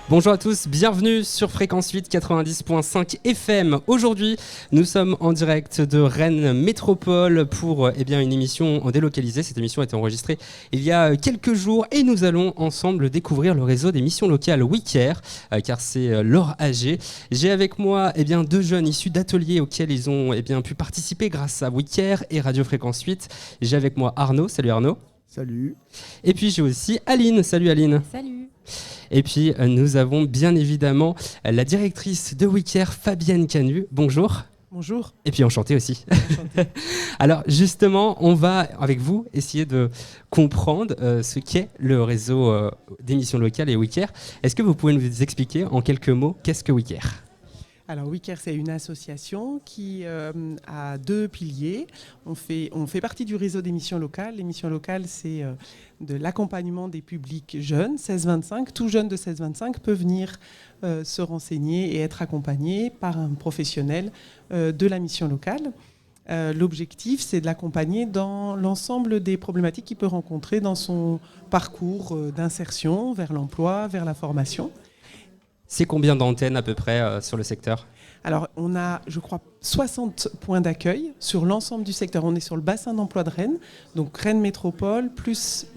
Bonjour à tous, bienvenue sur Fréquence 8 90.5 FM. Aujourd'hui, nous sommes en direct de Rennes Métropole pour une émission délocalisée. Cette émission a été enregistrée il y a quelques jours et nous allons ensemble découvrir le réseau d'émissions locales WeCare, car c'est leur AG. J'ai avec moi deux jeunes issus d'ateliers auxquels ils ont pu participer grâce à WeCare et Radio Fréquence 8. J'ai avec moi Arnaud. Salut Arnaud. Salut. Et puis j'ai aussi Aline. Salut Aline. Salut. Et puis nous avons bien évidemment la directrice de WeCare, Fabienne Canu. Bonjour. Bonjour. Et puis enchanté aussi. Enchanté. Alors justement, on va avec vous essayer de comprendre ce qu'est le réseau d'émissions locales et WeCare. Est-ce que vous pouvez nous expliquer en quelques mots qu'est-ce que WeCare ? Alors WeCare, c'est une association qui a deux piliers. On fait partie du réseau d'émissions locales. L'émission locale, c'est de l'accompagnement des publics jeunes, 16-25. Tout jeune de 16-25 peut venir se renseigner et être accompagné par un professionnel de la mission locale. L'objectif, c'est de l'accompagner dans l'ensemble des problématiques qu'il peut rencontrer dans son parcours d'insertion vers l'emploi, vers la formation. C'est combien d'antennes à peu près sur le secteur ? Alors, on a, je crois, 60 points d'accueil sur l'ensemble du secteur. On est sur le bassin d'emploi de Rennes, donc Rennes Métropole, plus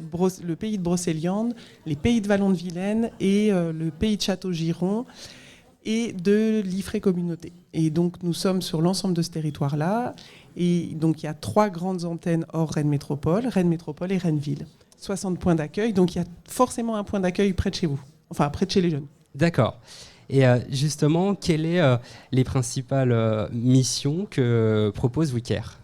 le pays de Brocéliande, les pays de Vallon-de-Vilaine et le pays de Château-Giron et de l'Ifré Communauté. Et donc, nous sommes sur l'ensemble de ce territoire-là. Et donc, il y a 3 grandes antennes hors Rennes Métropole et Rennes-Ville. 60 points d'accueil, donc il y a forcément un point d'accueil près de chez vous, enfin près de chez les jeunes. D'accord. Et justement, quelles sont les principales missions que propose WeCare ?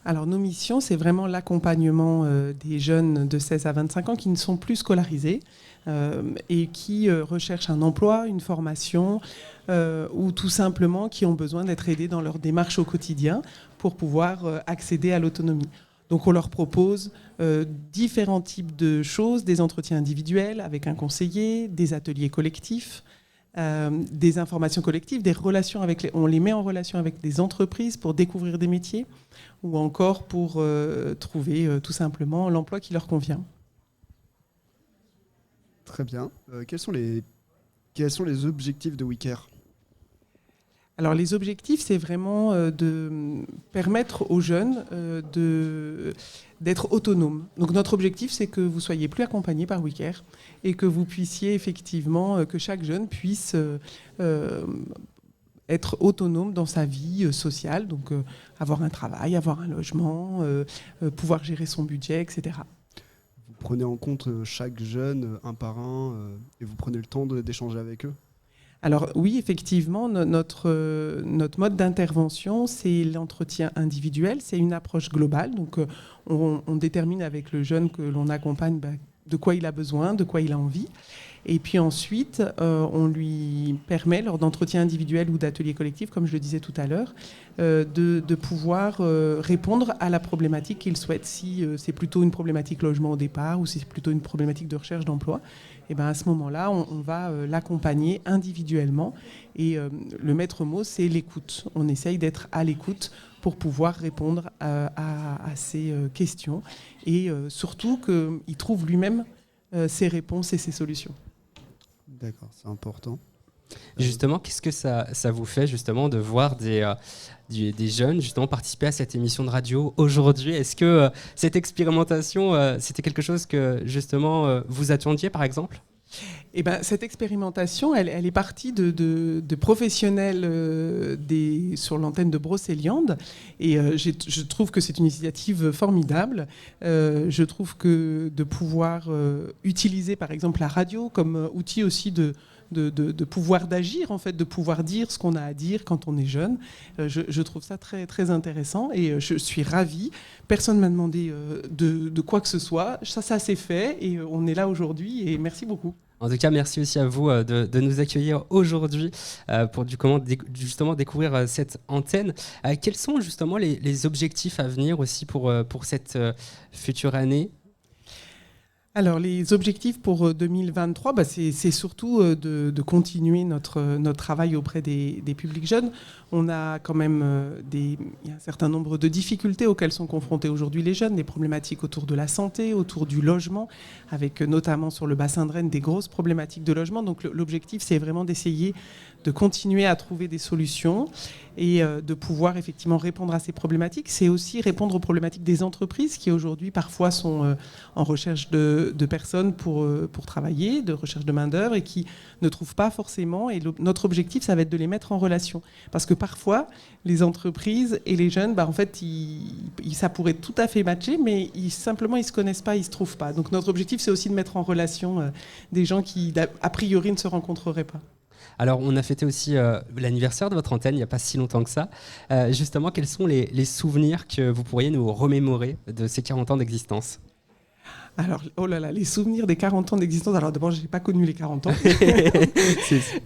Alors nos missions, c'est vraiment l'accompagnement des jeunes de 16 à 25 ans qui ne sont plus scolarisés et qui recherchent un emploi, une formation ou tout simplement qui ont besoin d'être aidés dans leur démarche au quotidien pour pouvoir accéder à l'autonomie. Donc on leur propose différents types de choses, des entretiens individuels avec un conseiller, des ateliers collectifs, des informations collectives, des relations on les met en relation avec des entreprises pour découvrir des métiers ou encore pour trouver tout simplement l'emploi qui leur convient. Très bien. Quels sont les objectifs de WeCare ? Alors les objectifs, c'est vraiment de permettre aux jeunes d'être autonomes. Donc notre objectif, c'est que vous soyez plus accompagnés par WeCare et que vous puissiez effectivement, que chaque jeune puisse être autonome dans sa vie sociale, donc avoir un travail, avoir un logement, pouvoir gérer son budget, etc. Vous prenez en compte chaque jeune un par un et vous prenez le temps d'échanger avec eux ? Alors oui, effectivement, notre mode d'intervention, c'est l'entretien individuel, c'est une approche globale. Donc on détermine avec le jeune que l'on accompagne de quoi il a besoin, de quoi il a envie. Et puis ensuite, on lui permet, lors d'entretiens individuels ou d'ateliers collectifs, comme je le disais tout à l'heure, de pouvoir répondre à la problématique qu'il souhaite. Si c'est plutôt une problématique logement au départ ou si c'est plutôt une problématique de recherche d'emploi, et à ce moment-là, on va l'accompagner individuellement. Et le maître mot, c'est l'écoute. On essaye d'être à l'écoute pour pouvoir répondre à ces questions et surtout qu'il trouve lui-même ses réponses et ses solutions. D'accord, c'est important. Justement, qu'est-ce que ça vous fait justement de voir des jeunes justement participer à cette émission de radio aujourd'hui ? Est-ce que cette expérimentation, c'était quelque chose que justement vous attendiez par exemple ? Cette expérimentation, elle est partie de professionnels sur l'antenne de Brocéliande. Et je trouve que c'est une initiative formidable. Je trouve que de pouvoir utiliser, par exemple, la radio comme outil aussi de pouvoir d'agir, en fait, de pouvoir dire ce qu'on a à dire quand on est jeune. Je trouve ça très, très intéressant et je suis ravie. Personne ne m'a demandé de quoi que ce soit. Ça s'est fait et on est là aujourd'hui et merci beaucoup. En tout cas, merci aussi à vous de nous accueillir aujourd'hui pour justement découvrir cette antenne. Quels sont justement les objectifs à venir aussi pour cette future année ? Alors, les objectifs pour 2023, c'est surtout de continuer notre travail auprès des publics jeunes. On a quand même il y a un certain nombre de difficultés auxquelles sont confrontés aujourd'hui les jeunes, des problématiques autour de la santé, autour du logement, avec notamment sur le bassin de Rennes des grosses problématiques de logement. Donc l'objectif, c'est vraiment d'essayer de continuer à trouver des solutions et de pouvoir effectivement répondre à ces problématiques. C'est aussi répondre aux problématiques des entreprises qui aujourd'hui parfois sont en recherche de personnes pour travailler, de recherche de main-d'œuvre et qui ne trouvent pas forcément. Et notre objectif, ça va être de les mettre en relation. Parce que parfois, les entreprises et les jeunes, en fait, ça pourrait tout à fait matcher, mais simplement, ils ne se connaissent pas, ils ne se trouvent pas. Donc notre objectif, c'est aussi de mettre en relation des gens qui, a priori, ne se rencontreraient pas. Alors, on a fêté aussi l'anniversaire de votre antenne il n'y a pas si longtemps que ça. Justement, quels sont les souvenirs que vous pourriez nous remémorer de ces 40 ans d'existence ? Alors, oh là là, les souvenirs des 40 ans d'existence. Alors d'abord, je n'ai pas connu les 40 ans.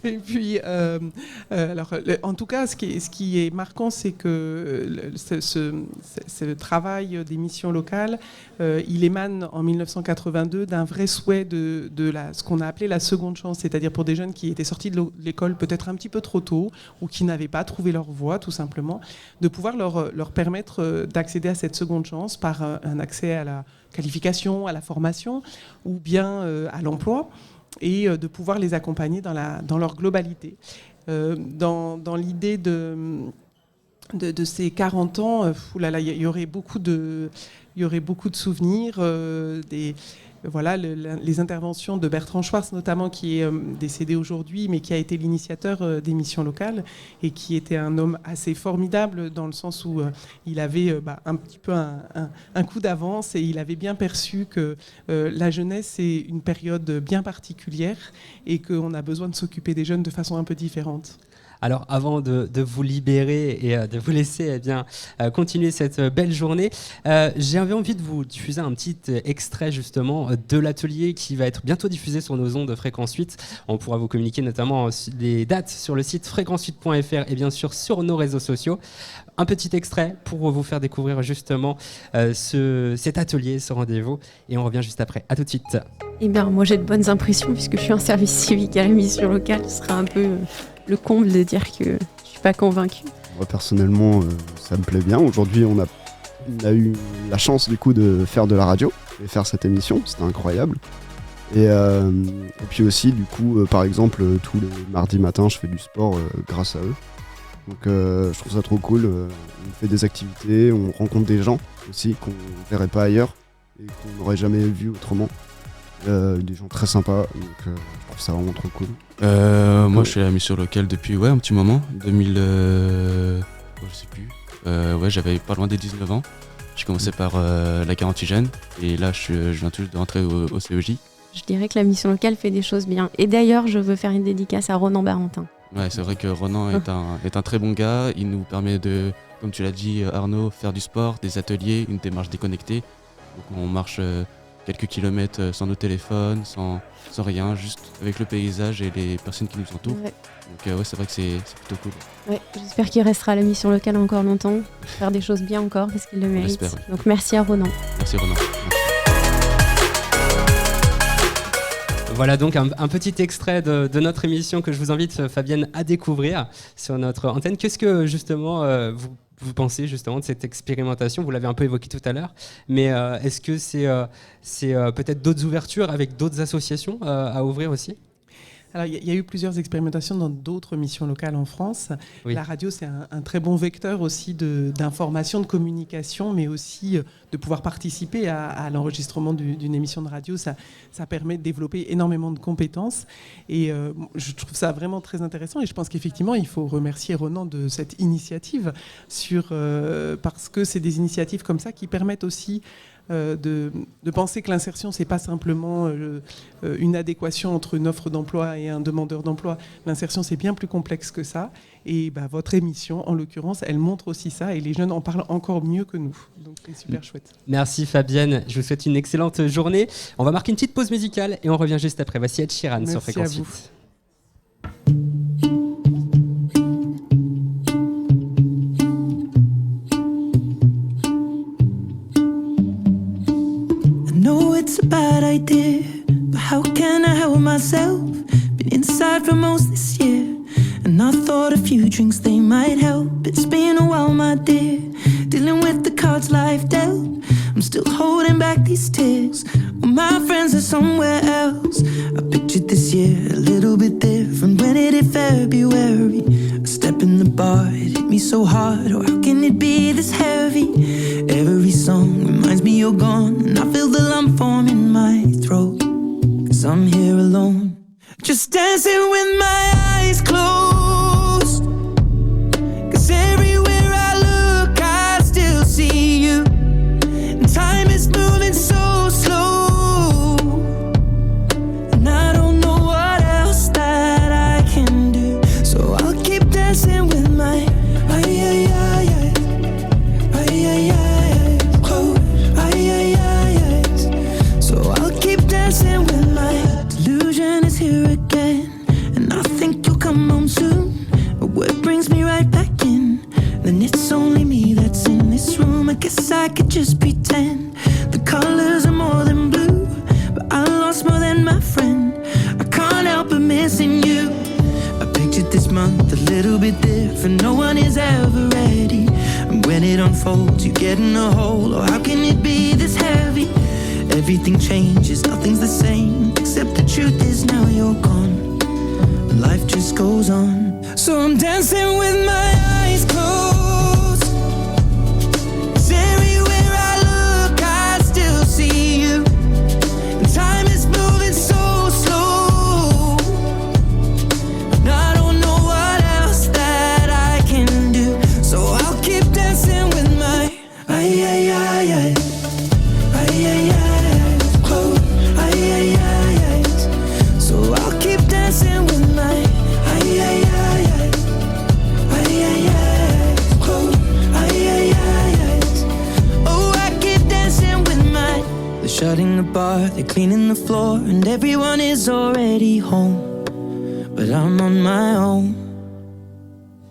Et puis, en tout cas, ce qui est marquant, c'est que ce travail des missions locales, il émane en 1982 d'un vrai souhait de ce qu'on a appelé la seconde chance, c'est-à-dire pour des jeunes qui étaient sortis de l'école peut-être un petit peu trop tôt ou qui n'avaient pas trouvé leur voie, tout simplement, de pouvoir leur permettre d'accéder à cette seconde chance par un accès à la qualification, à la formation ou bien à l'emploi et de pouvoir les accompagner dans leur globalité. Dans l'idée de ces 40 ans, il y aurait beaucoup de souvenirs, les interventions de Bertrand Schwartz notamment, qui est décédé aujourd'hui, mais qui a été l'initiateur des missions locales et qui était un homme assez formidable dans le sens où il avait un petit peu un coup d'avance et il avait bien perçu que la jeunesse c'est une période bien particulière et qu'on a besoin de s'occuper des jeunes de façon un peu différente. Alors, avant de vous libérer et de vous laisser continuer cette belle journée, j'avais envie de vous diffuser un petit extrait justement de l'atelier qui va être bientôt diffusé sur nos ondes de Fréquence 8. On pourra vous communiquer notamment les dates sur le site fréquence8.fr et bien sûr sur nos réseaux sociaux. Un petit extrait pour vous faire découvrir justement cet atelier, ce rendez-vous. Et on revient juste après. À tout de suite. Eh bien, moi j'ai de bonnes impressions puisque je suis en service civique à la mission locale. Ce sera un peu le comble de dire que je ne suis pas convaincue. Moi personnellement, ça me plaît bien. Aujourd'hui, on a eu la chance du coup de faire de la radio et faire cette émission. C'était incroyable. Et puis aussi, du coup, par exemple, tous les mardis matins, je fais du sport grâce à eux. Donc je trouve ça trop cool. On fait des activités, on rencontre des gens aussi qu'on ne verrait pas ailleurs et qu'on n'aurait jamais vu autrement. Des gens très sympas, donc je trouve ça vraiment trop cool. Moi je suis à la mission locale depuis un petit moment, 2000, je sais plus, j'avais pas loin des 19 ans. J'ai commencé par la quarantaine et là je viens tout juste de rentrer au CEJ. Je dirais que la mission locale fait des choses bien. Et d'ailleurs je veux faire une dédicace à Ronan Barentin. Ouais, c'est vrai que Ronan est un très bon gars, il nous permet de, comme tu l'as dit Arnaud, faire du sport, des ateliers, une démarche déconnectée. Donc on marche quelques kilomètres sans nos téléphones, sans rien, juste avec le paysage et les personnes qui nous entourent. Ouais. Donc c'est vrai que c'est plutôt cool. Ouais, j'espère qu'il restera à la mission locale encore longtemps, faire des choses bien encore parce qu'il le mérite. Ouais. Donc merci à Ronan. Merci Ronan. Voilà donc un petit extrait de notre émission que je vous invite, Fabienne, à découvrir sur notre antenne. Qu'est-ce que justement vous pensez justement de cette expérimentation ? Vous l'avez un peu évoqué tout à l'heure, mais est-ce que c'est peut-être d'autres ouvertures avec d'autres associations à ouvrir aussi ? Alors, il y a eu plusieurs expérimentations dans d'autres missions locales en France. Oui. La radio, c'est un très bon vecteur aussi d'information, de communication, mais aussi de pouvoir participer à l'enregistrement d'une émission de radio. Ça permet de développer énormément de compétences. Et je trouve ça vraiment très intéressant. Et je pense qu'effectivement, il faut remercier Ronan de cette initiative parce que c'est des initiatives comme ça qui permettent aussi de penser que l'insertion, c'est pas simplement une adéquation entre une offre d'emploi et un demandeur d'emploi. L'insertion, c'est bien plus complexe que ça. Et votre émission, en l'occurrence, elle montre aussi ça. Et les jeunes en parlent encore mieux que nous. Donc, c'est super chouette. Merci Fabienne. Je vous souhaite une excellente journée. On va marquer une petite pause musicale et on revient juste après. Voici Ed Sheeran sur Fréquence 8. know it's a bad idea, but how can I help myself? Been inside for most this year, and I thought a few drinks they might help. It's been a while, my dear, dealing with the cards life dealt. I'm still holding back these tears, well, my friends are somewhere else. I pictured this year a little bit different when it hit February. A step in the bar, it hit me so hard, or how can it be this heavy? Every song reminds me you're gone, and I feel the lump form in my throat, 'cause I'm here alone, just dancing with my eyes closed. 'Cause everywhere I look I still see you, and time is moving so slow, and I don't know what else that I can do, so I'll keep dancing with my so I'll keep dancing with my delusion is here again, and I think you'll come home soon. But what brings me right back in? Then it's only me that's in this room. I guess I could just pretend the colors are more than blue, but I lost more than my friend. I can't help but missing you. I pictured this month a little bit different. No one is ever ready, and when it unfolds, you get in a hole. Or how can it be this heavy? Everything changes, nothing's the same, except the truth is now you're gone, and life just goes on. So I'm dancing with my eyes closed, 'cause everywhere I look I still see you, and time is moving so slow, and I don't know what else that I can do, so I'll keep dancing with my so I'll keep dancing with my oh, I keep dancing with my. They're shutting the bar, they're cleaning the floor, and everyone is already home, but I'm on my own,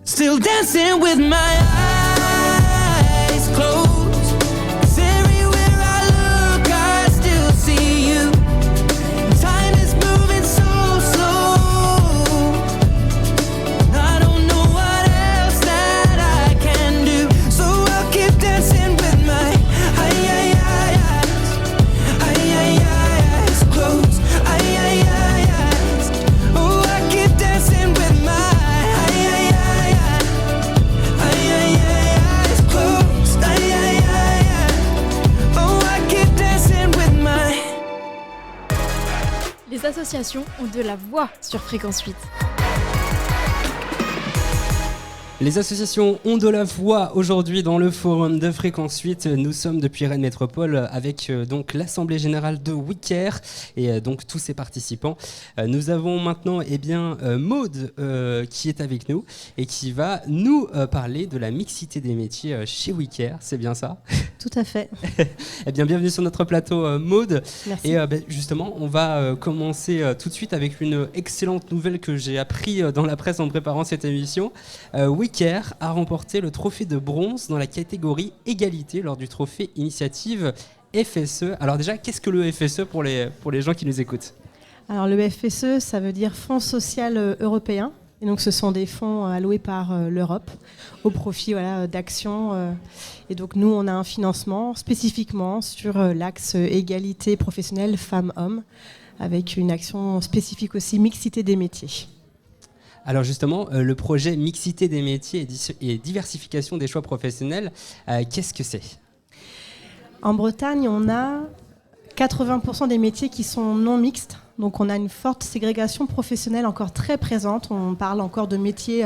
still dancing with my eyes closed. Les associations ont de la voix sur Fréquence 8. Les associations ont de la voix aujourd'hui dans le forum de Fréquence 8. Nous sommes depuis Rennes Métropole avec donc l'Assemblée Générale de WeCare et donc tous ses participants. Nous avons maintenant Maude qui est avec nous et qui va nous parler de la mixité des métiers chez WeCare. C'est bien ça ? Tout à fait. Eh bien, bienvenue sur notre plateau, Maude. Merci. Et justement, on va commencer tout de suite avec une excellente nouvelle que j'ai appris dans la presse en préparant cette émission. WeCare a remporté le trophée de bronze dans la catégorie égalité lors du trophée initiative FSE. Alors déjà, qu'est-ce que le FSE pour les gens qui nous écoutent ? Alors le FSE, ça veut dire Fonds social européen. Et donc ce sont des fonds alloués par l'Europe au profit d'actions. Et donc nous, on a un financement spécifiquement sur l'axe égalité professionnelle femmes-hommes, avec une action spécifique aussi mixité des métiers. Alors justement, le projet mixité des métiers et diversification des choix professionnels, qu'est-ce que c'est ? En Bretagne, on a 80% des métiers qui sont non mixtes. Donc on a une forte ségrégation professionnelle encore très présente. On parle encore de métiers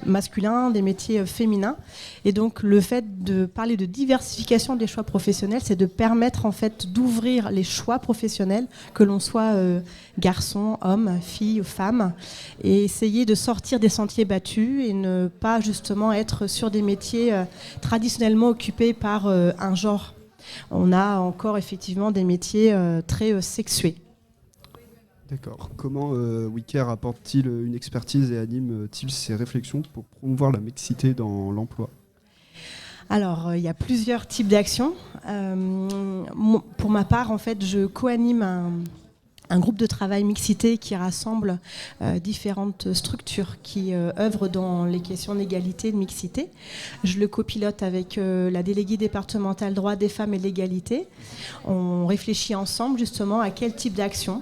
masculins, des métiers féminins. Et donc le fait de parler de diversification des choix professionnels, c'est de permettre en fait d'ouvrir les choix professionnels, que l'on soit garçon, homme, fille ou femme, et essayer de sortir des sentiers battus et ne pas justement être sur des métiers traditionnellement occupés par un genre. On a encore effectivement des métiers très sexués. D'accord. Comment WeCare apporte-t-il une expertise et anime-t-il ses réflexions pour promouvoir la mixité dans l'emploi ? Alors, il y a plusieurs types d'actions. Pour ma part, en fait, je co-anime un groupe de travail mixité qui rassemble différentes structures qui œuvrent dans les questions d'égalité et de mixité. Je le copilote avec la déléguée départementale droits des femmes et l'égalité. On réfléchit ensemble justement à quel type d'action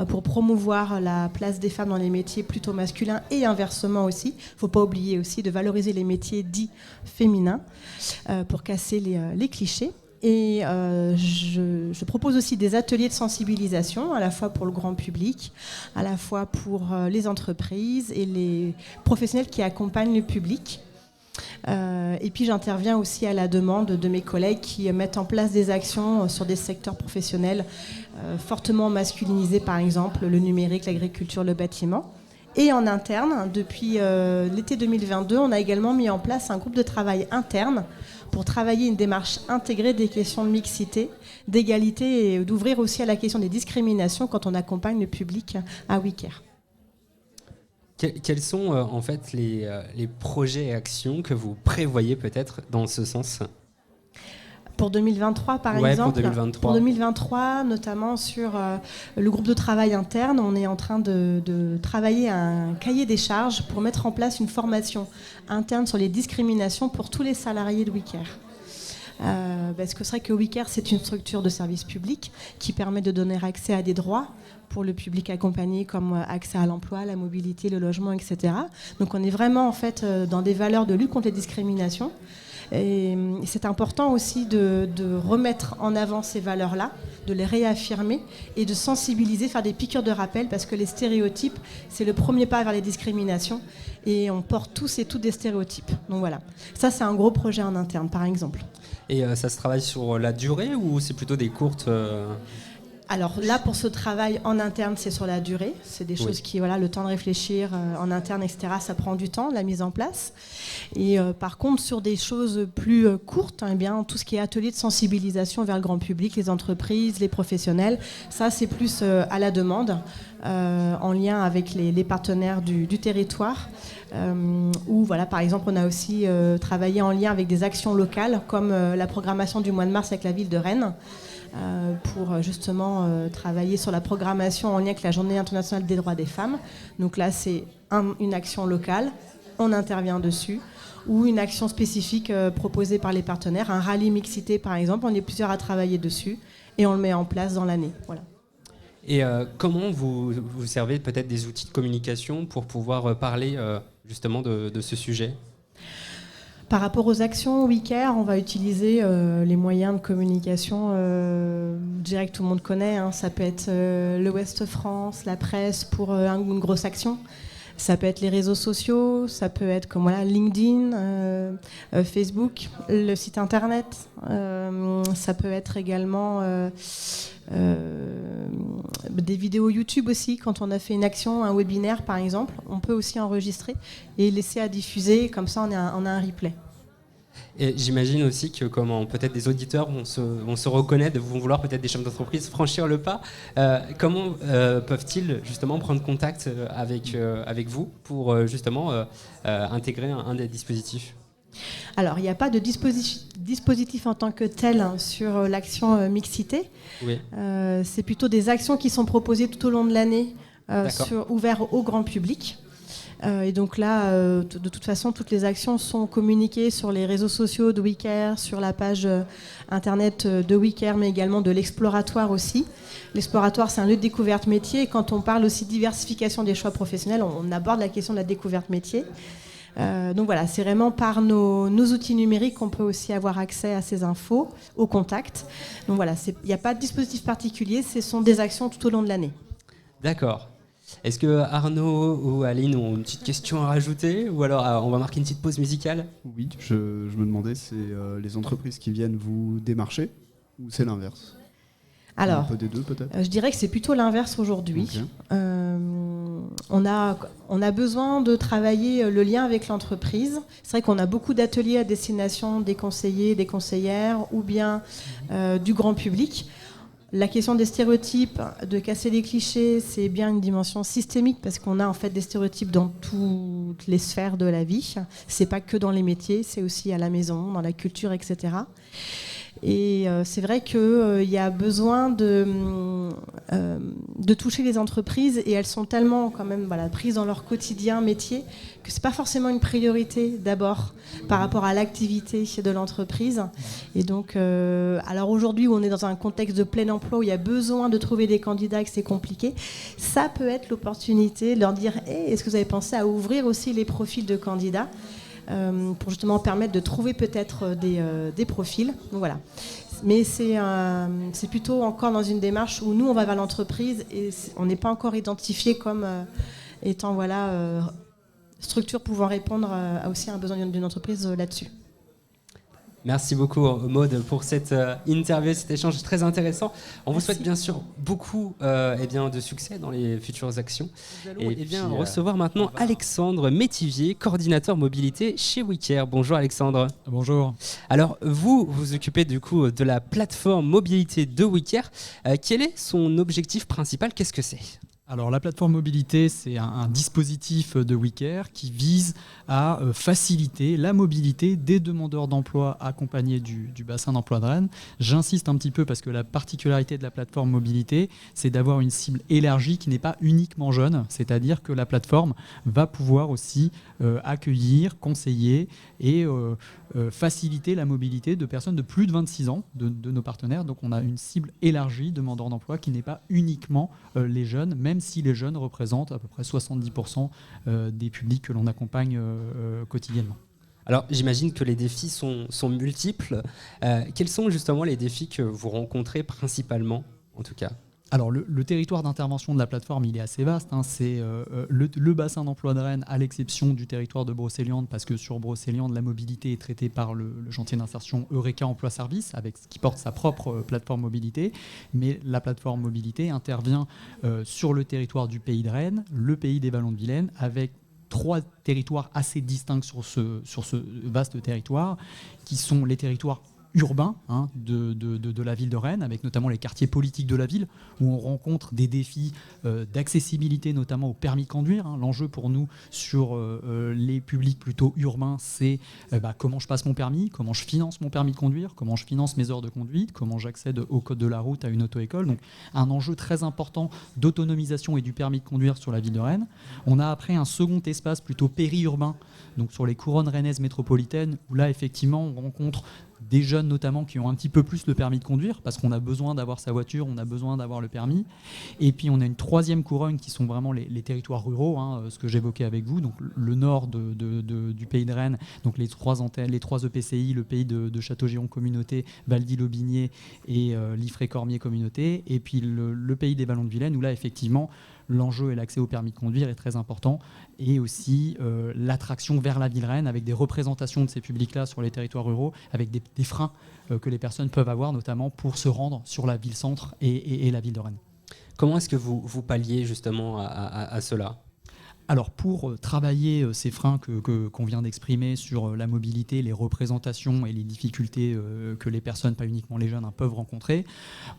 pour promouvoir la place des femmes dans les métiers plutôt masculins et inversement aussi. Il ne faut pas oublier aussi de valoriser les métiers dits féminins pour casser les clichés. Et je propose aussi des ateliers de sensibilisation, à la fois pour le grand public, à la fois pour les entreprises et les professionnels qui accompagnent le public. Et puis j'interviens aussi à la demande de mes collègues qui mettent en place des actions sur des secteurs professionnels fortement masculinisés, par exemple le numérique, l'agriculture, le bâtiment. Et en interne, depuis l'été 2022, on a également mis en place un groupe de travail interne pour travailler une démarche intégrée des questions de mixité, d'égalité et d'ouvrir aussi à la question des discriminations quand on accompagne le public à WeCare. Quels sont en fait les projets et actions que vous prévoyez peut-être dans ce sens ? Pour 2023, par exemple. Pour 2023, notamment sur le groupe de travail interne, on est en train de travailler un cahier des charges pour mettre en place une formation interne sur les discriminations pour tous les salariés de WeCare. Parce que c'est vrai que WeCare, c'est une structure de service public qui permet de donner accès à des droits pour le public accompagné, comme accès à l'emploi, la mobilité, le logement, etc. Donc on est vraiment en fait dans des valeurs de lutte contre les discriminations. Et c'est important aussi de remettre en avant ces valeurs-là, de les réaffirmer et de sensibiliser, faire des piqûres de rappel, parce que les stéréotypes, c'est le premier pas vers les discriminations et on porte tous et toutes des stéréotypes. Donc voilà, ça c'est un gros projet en interne par exemple. Et ça se travaille sur la durée ou c'est plutôt des courtes Alors là, pour ce travail en interne, c'est sur la durée. C'est des choses qui, voilà, le temps de réfléchir en interne, etc., ça prend du temps, la mise en place. Et par contre, sur des choses plus courtes, eh bien, tout ce qui est atelier de sensibilisation vers le grand public, les entreprises, les professionnels, ça, c'est plus à la demande, en lien avec les partenaires du territoire. Où, voilà, par exemple, on a aussi travaillé en lien avec des actions locales, comme la programmation du mois de mars avec la ville de Rennes. Pour justement travailler sur la programmation en lien avec la Journée internationale des droits des femmes. Donc là, c'est une action locale, on intervient dessus, ou une action spécifique proposée par les partenaires, un rallye mixité par exemple, on est plusieurs à travailler dessus et on le met en place dans l'année. Voilà. Et comment vous servez peut-être des outils de communication pour pouvoir parler justement de ce sujet ? Par rapport aux actions WeCare, on va utiliser les moyens de communication directs, tout le monde connaît. Hein. Ça peut être le Ouest France, la presse pour une grosse action. Ça peut être les réseaux sociaux, ça peut être comme voilà, LinkedIn, Facebook, le site internet. Ça peut être également des vidéos YouTube aussi. Quand on a fait une action, un webinaire par exemple, on peut aussi enregistrer et laisser à diffuser. Comme ça, on a un replay. Et j'imagine aussi que peut-être des auditeurs vont se reconnaître, vont vouloir peut-être des chefs d'entreprise franchir le pas. Comment peuvent-ils justement prendre contact avec vous pour justement intégrer un des dispositifs ? Alors, il n'y a pas de dispositif en tant que tel sur l'action mixité. Oui. C'est plutôt des actions qui sont proposées tout au long de l'année, ouvertes au grand public. Et donc là, de toute façon, toutes les actions sont communiquées sur les réseaux sociaux de WeCare, sur la page internet de WeCare, mais également de l'Exploratoire aussi. L'Exploratoire, c'est un lieu de découverte métier. Et quand on parle aussi de diversification des choix professionnels, on aborde la question de la découverte métier. Donc voilà, c'est vraiment par nos outils numériques qu'on peut aussi avoir accès à ces infos, aux contacts. Donc voilà, il n'y a pas de dispositif particulier, ce sont des actions tout au long de l'année. D'accord. Est-ce que Arnaud ou Aline ont une petite question à rajouter ou alors on va marquer une petite pause musicale ? Oui, je me demandais, c'est les entreprises qui viennent vous démarcher ou c'est l'inverse ? Alors, un peu des deux peut-être ? Je dirais que c'est plutôt l'inverse aujourd'hui. Okay. On a besoin de travailler le lien avec l'entreprise. C'est vrai qu'on a beaucoup d'ateliers à destination des conseillers, des conseillères ou bien du grand public. La question des stéréotypes, de casser les clichés, c'est bien une dimension systémique parce qu'on a en fait des stéréotypes dans toutes les sphères de la vie. C'est pas que dans les métiers, c'est aussi à la maison, dans la culture, etc. Et c'est vrai qu'il y a besoin de toucher les entreprises et elles sont tellement quand même prises dans leur quotidien métier que c'est pas forcément une priorité d'abord par rapport à l'activité de l'entreprise. Et donc, alors aujourd'hui où on est dans un contexte de plein emploi où il y a besoin de trouver des candidats et que c'est compliqué, ça peut être l'opportunité de leur dire hey, est-ce que vous avez pensé à ouvrir aussi les profils de candidats pour justement permettre de trouver peut-être des profils. Donc voilà. Mais c'est plutôt encore dans une démarche où nous, on va vers l'entreprise et on n'est pas encore identifié comme étant structure pouvant répondre aussi à un besoin d'une entreprise là-dessus. Merci beaucoup Maud pour cette interview, cet échange très intéressant. On vous souhaite bien sûr beaucoup de succès dans les futures actions. Et recevoir maintenant Alexandre Métivier, coordinateur mobilité chez WeCare. Bonjour Alexandre. Bonjour. Alors vous occupez du coup de la plateforme mobilité de WeCare. Quel est son objectif principal? Qu'est-ce que c'est? Alors la plateforme mobilité, c'est un dispositif de WeCare qui vise à faciliter la mobilité des demandeurs d'emploi accompagnés du bassin d'emploi de Rennes. J'insiste un petit peu parce que la particularité de la plateforme mobilité, c'est d'avoir une cible élargie qui n'est pas uniquement jeune, c'est-à-dire que la plateforme va pouvoir aussi accueillir, conseiller et faciliter la mobilité de personnes de plus de 26 ans, de nos partenaires. Donc on a une cible élargie, demandeurs d'emploi, qui n'est pas uniquement les jeunes, même si les jeunes représentent à peu près 70% des publics que l'on accompagne quotidiennement. Alors j'imagine que les défis sont multiples. Quels sont justement les défis que vous rencontrez principalement, en tout cas ? Alors le territoire d'intervention de la plateforme, il est assez vaste. C'est le bassin d'emploi de Rennes, à l'exception du territoire de Brocéliande, parce que sur Brocéliande, la mobilité est traitée par le chantier d'insertion Eureka Emploi Service, qui porte sa propre plateforme mobilité. Mais la plateforme mobilité intervient sur le territoire du pays de Rennes, le pays des Vallons de Vilaine, avec 3 territoires assez distincts sur ce vaste territoire, qui sont les territoires urbain de la ville de Rennes, avec notamment les quartiers politiques de la ville, où on rencontre des défis d'accessibilité, notamment au permis de conduire. L'enjeu pour nous sur les publics plutôt urbains, c'est comment je passe mon permis, comment je finance mon permis de conduire, comment je finance mes heures de conduite, comment j'accède au code de la route, à une auto-école. Donc un enjeu très important d'autonomisation et du permis de conduire sur la ville de Rennes. On a après un second espace plutôt périurbain, donc sur les couronnes rennaises métropolitaines, où là effectivement on rencontre des jeunes notamment qui ont un petit peu plus le permis de conduire parce qu'on a besoin d'avoir sa voiture, on a besoin d'avoir le permis. Et puis on a une troisième couronne qui sont vraiment les territoires ruraux, ce que j'évoquais avec vous, donc le nord du pays de Rennes, donc les 3 EPCI, le pays de Château-Giron Communauté, Valdy-Lobigné et Liffré-Cormier Communauté, et puis le pays des Vallons de Vilaine où là effectivement l'enjeu et l'accès au permis de conduire est très important, et aussi l'attraction vers la ville Rennes avec des représentations de ces publics-là sur les territoires ruraux, avec des freins que les personnes peuvent avoir, notamment pour se rendre sur la ville-centre et la ville de Rennes. Comment est-ce que vous palliez justement à cela ? Alors pour travailler ces freins qu'on vient d'exprimer sur la mobilité, les représentations et les difficultés que les personnes, pas uniquement les jeunes, peuvent rencontrer,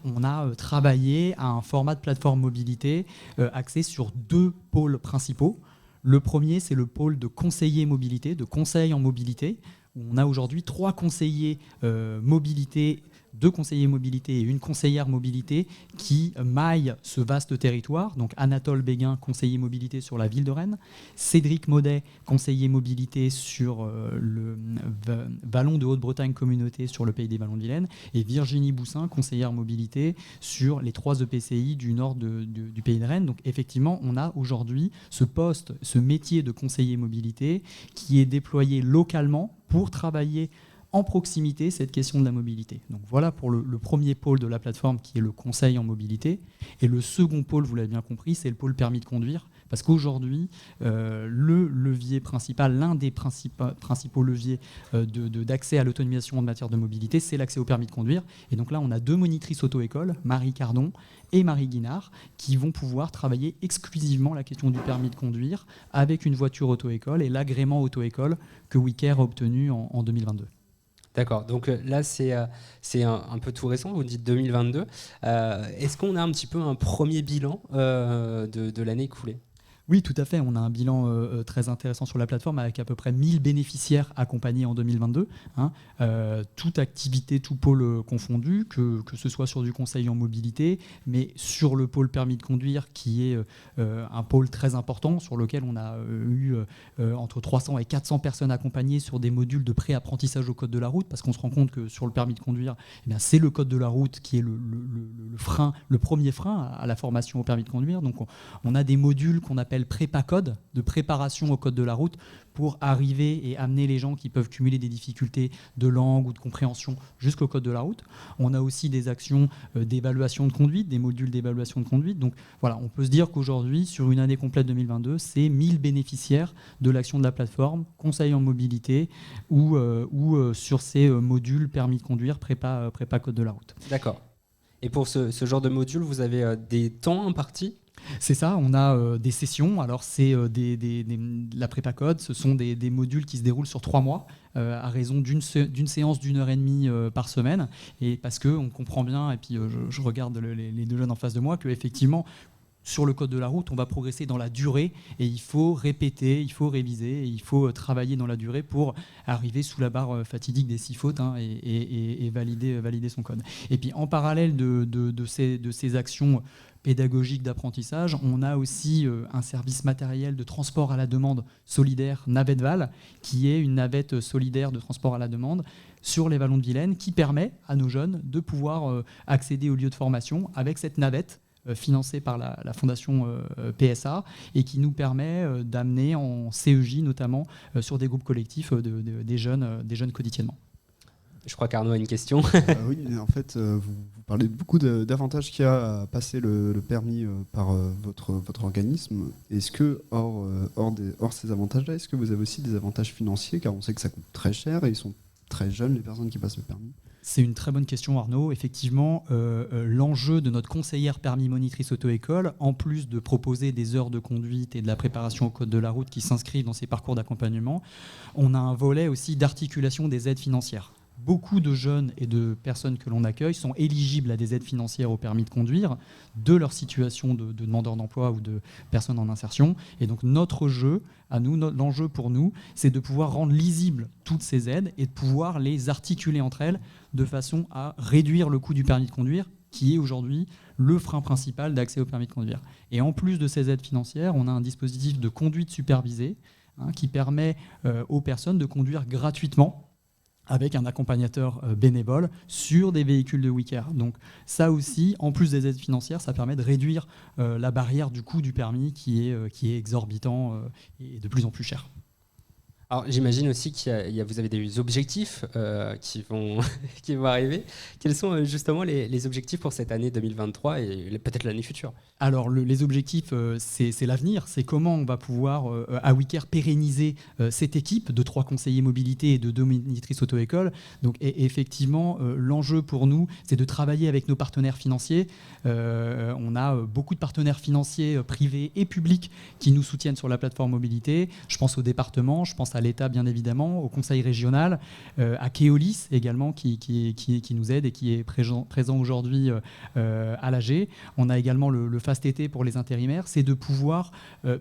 on a travaillé à un format de plateforme mobilité axé sur 2 pôles principaux. Le premier, c'est le pôle de conseiller mobilité, de conseil en mobilité, où on a aujourd'hui 3 conseillers mobilité, 2 conseillers mobilité et une conseillère mobilité qui maillent ce vaste territoire. Donc Anatole Béguin, conseiller mobilité sur la ville de Rennes, Cédric Maudet, conseiller mobilité sur le Vallon de Haute-Bretagne Communauté sur le pays des Vallons de Vilaine, et Virginie Boussin, conseillère mobilité sur les 3 EPCI du nord du pays de Rennes. Donc effectivement, on a aujourd'hui ce poste, ce métier de conseiller mobilité qui est déployé localement pour travailler en proximité cette question de la mobilité. Donc voilà pour le premier pôle de la plateforme qui est le conseil en mobilité. Et le second pôle, vous l'avez bien compris, c'est le pôle permis de conduire. Parce qu'aujourd'hui, le levier principal, l'un des principaux leviers d'accès à l'autonomisation en matière de mobilité, c'est l'accès au permis de conduire. Et donc là, on a 2 monitrices auto-école, Marie Cardon et Marie Guinard, qui vont pouvoir travailler exclusivement la question du permis de conduire avec une voiture auto-école et l'agrément auto-école que WeCare a obtenu en 2022. D'accord, donc là c'est un peu tout récent, vous dites 2022. Est-ce qu'on a un petit peu un premier bilan de l'année écoulée ? Oui, tout à fait. On a un bilan très intéressant sur la plateforme avec à peu près 1000 bénéficiaires accompagnés en 2022. Toute activité, tout pôle confondu, que ce soit sur du conseil en mobilité, mais sur le pôle permis de conduire qui est un pôle très important sur lequel on a eu entre 300 et 400 personnes accompagnées sur des modules de pré-apprentissage au code de la route, parce qu'on se rend compte que sur le permis de conduire, eh bien, c'est le code de la route qui est le premier frein à la formation au permis de conduire. Donc on a des modules qu'on appelle prépa-code, de préparation au code de la route, pour arriver et amener les gens qui peuvent cumuler des difficultés de langue ou de compréhension jusqu'au code de la route. On a aussi des actions d'évaluation de conduite, des modules d'évaluation de conduite. Donc voilà, on peut se dire qu'aujourd'hui, sur une année complète 2022, c'est 1000 bénéficiaires de l'action de la plateforme, conseil en mobilité ou sur ces modules permis de conduire, prépa code de la route. D'accord. Et pour ce genre de module, vous avez des temps impartis ? C'est ça, on a des sessions. Alors c'est la prépa code, ce sont des modules qui se déroulent sur 3 mois à raison d'une séance d'1h30 par semaine. Et parce qu'on comprend bien, et puis je regarde les deux jeunes en face de moi, qu'effectivement, sur le code de la route, on va progresser dans la durée et il faut répéter, il faut réviser, et il faut travailler dans la durée pour arriver sous la barre fatidique des 6 fautes et valider son code. Et puis en parallèle de ces actions pédagogiques d'apprentissage, on a aussi un service matériel de transport à la demande solidaire Navetteval, qui est une navette solidaire de transport à la demande sur les vallons de Vilaine, qui permet à nos jeunes de pouvoir accéder aux lieux de formation avec cette navette financée par la fondation PSA et qui nous permet d'amener en CEJ notamment sur des groupes collectifs des jeunes quotidiennement. Je crois qu'Arnaud a une question. Oui, en fait, vous parlez de beaucoup d'avantages qu'il y a à passer le permis par votre organisme. Est-ce que, hors ces avantages-là, est-ce que vous avez aussi des avantages financiers ? Car on sait que ça coûte très cher et ils sont très jeunes, les personnes qui passent le permis. C'est une très bonne question, Arnaud. Effectivement, l'enjeu de notre conseillère permis monitrice auto-école, en plus de proposer des heures de conduite et de la préparation au code de la route qui s'inscrivent dans ces parcours d'accompagnement, on a un volet aussi d'articulation des aides financières. Beaucoup de jeunes et de personnes que l'on accueille sont éligibles à des aides financières au permis de conduire de leur situation de demandeur d'emploi ou de personnes en insertion. Et donc notre jeu, à nous, l'enjeu pour nous, c'est de pouvoir rendre lisibles toutes ces aides et de pouvoir les articuler entre elles de façon à réduire le coût du permis de conduire, qui est aujourd'hui le frein principal d'accès au permis de conduire. Et en plus de ces aides financières, on a un dispositif de conduite supervisée qui permet aux personnes de conduire gratuitement avec un accompagnateur bénévole sur des véhicules de Wicaire. Donc ça aussi, en plus des aides financières, ça permet de réduire la barrière du coût du permis qui est exorbitant et de plus en plus cher. Alors j'imagine aussi que vous avez des objectifs qui vont arriver. Quels sont justement les objectifs pour cette année 2023 et peut-être l'année future ? Alors les objectifs, c'est l'avenir. C'est comment on va pouvoir à Wicaire pérenniser cette équipe de 3 conseillers mobilité et de 2 monitrices auto-école. Donc effectivement, l'enjeu pour nous, c'est de travailler avec nos partenaires financiers. On a beaucoup de partenaires financiers privés et publics qui nous soutiennent sur la plateforme mobilité. Je pense au département, je pense à l'État bien évidemment, au conseil régional, à Keolis également qui nous aide et qui est présent aujourd'hui à l'AG. On a également le FAST-TT pour les intérimaires. C'est de pouvoir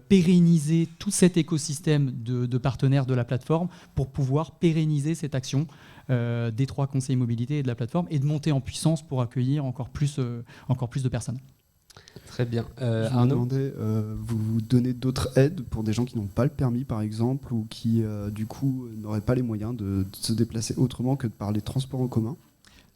pérenniser tout cet écosystème de partenaires de la plateforme pour pouvoir pérenniser cette action des 3 conseillers mobilité et de la plateforme et de monter en puissance pour accueillir encore plus de personnes. Très bien. Je me demandais, vous donnez d'autres aides pour des gens qui n'ont pas le permis, par exemple, ou qui, du coup, n'auraient pas les moyens de se déplacer autrement que par les transports en commun ?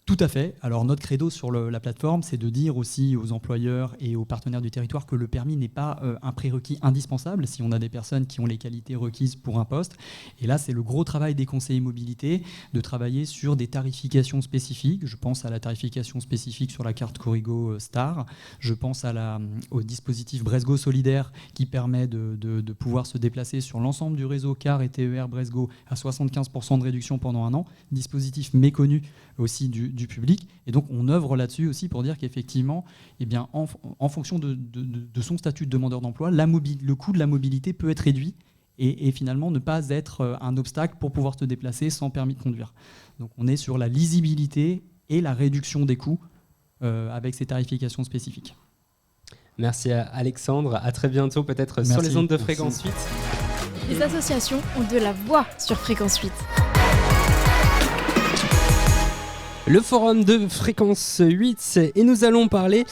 Tout à fait. Alors notre credo sur la plateforme, c'est de dire aussi aux employeurs et aux partenaires du territoire que le permis n'est pas un prérequis indispensable si on a des personnes qui ont les qualités requises pour un poste. Et là, c'est le gros travail des conseillers mobilité de travailler sur des tarifications spécifiques. Je pense à la tarification spécifique sur la carte Corrigo Star. Je pense au dispositif Bresgo Solidaire qui permet de pouvoir se déplacer sur l'ensemble du réseau car et TER Bresgo à 75% de réduction pendant 1 an. Dispositif méconnu aussi du public. Et donc, on œuvre là-dessus aussi pour dire qu'effectivement, eh bien, en fonction de son statut de demandeur d'emploi, le coût de la mobilité peut être réduit et finalement ne pas être un obstacle pour pouvoir se déplacer sans permis de conduire. Donc on est sur la lisibilité et la réduction des coûts avec ces tarifications spécifiques. Merci à Alexandre, à très bientôt peut-être sur les ondes de Fréquence 8. Les associations ont de la voix sur Fréquence 8. Le forum de Fréquence 8 et nous allons parler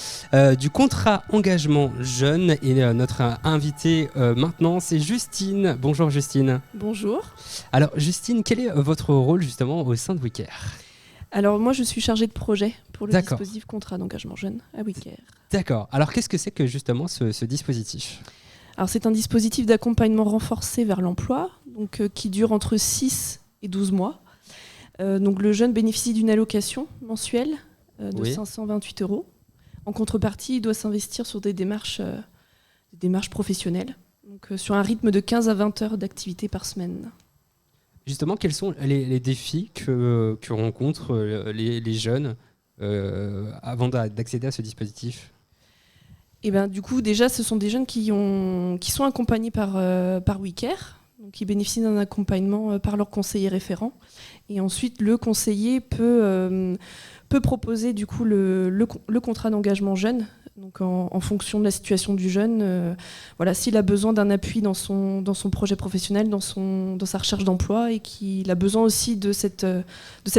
du contrat engagement jeune et notre invitée maintenant c'est Justine. Bonjour Justine. Bonjour. Alors Justine, quel est votre rôle justement au sein de WeCare ? Alors moi je suis chargée de projet pour le D'accord. dispositif contrat d'engagement jeune à WeCare. D'accord. Alors qu'est-ce que c'est que justement ce dispositif ? Alors c'est un dispositif d'accompagnement renforcé vers l'emploi donc, qui dure entre 6 et 12 mois. Donc le jeune bénéficie d'une allocation mensuelle de 528 €. En contrepartie, il doit s'investir sur des démarches professionnelles, donc sur un rythme de 15 à 20 heures d'activité par semaine. Justement, quels sont les défis que rencontrent les jeunes avant d'accéder à ce dispositif ? Et ben, du coup, déjà, ce sont des jeunes qui sont accompagnés par WeCare, donc qui bénéficient d'un accompagnement par leur conseiller référent. Et ensuite, le conseiller peut proposer du coup le contrat d'engagement jeune, donc en fonction de la situation du jeune. Voilà, s'il a besoin d'un appui dans son projet professionnel, dans sa recherche d'emploi, et qu'il a besoin aussi de cette